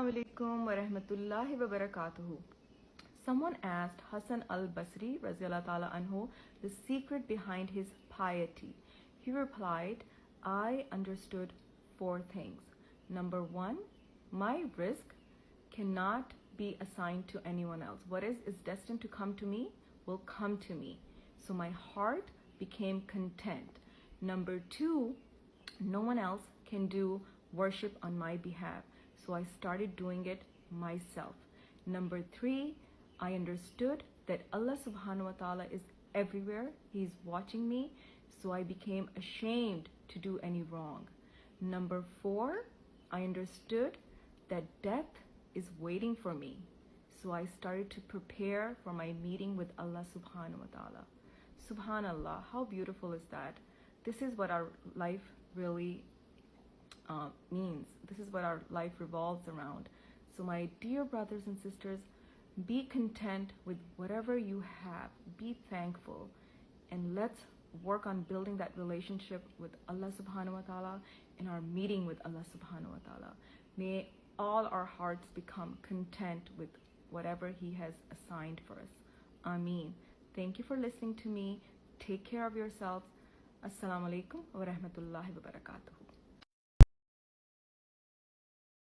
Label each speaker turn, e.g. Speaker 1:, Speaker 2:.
Speaker 1: Assalamu alaikum wa rahmatullahi wa barakatuhu. Someone asked Hassan al-Basri radiallahu ta'ala anhu the secret behind his piety. He replied, I understood 4 things. Number 1, my risk cannot be assigned to anyone else. What is destined to come to me will come to me. So my heart became content. Number 2, no one else can do worship on my behalf. So I started doing it myself. Number 3, I understood that Allah subhanahu wa ta'ala is everywhere. He's watching me. So I became ashamed to do any wrong. Number 4, I understood that death is waiting for me. So I started to prepare for my meeting with Allah subhanahu wa ta'ala. Subhanallah, how beautiful is that? This is what our life really means. This is what our life revolves around. So my dear brothers and sisters, be content with whatever you have. Be thankful. And let's work on building that relationship with Allah subhanahu wa ta'ala and our meeting with Allah subhanahu wa ta'ala. May all our hearts become content with whatever He has assigned for us. Ameen. Thank you for listening to me. Take care of yourselves. Assalamu alaikum wa rahmatullahi wa barakatuhu.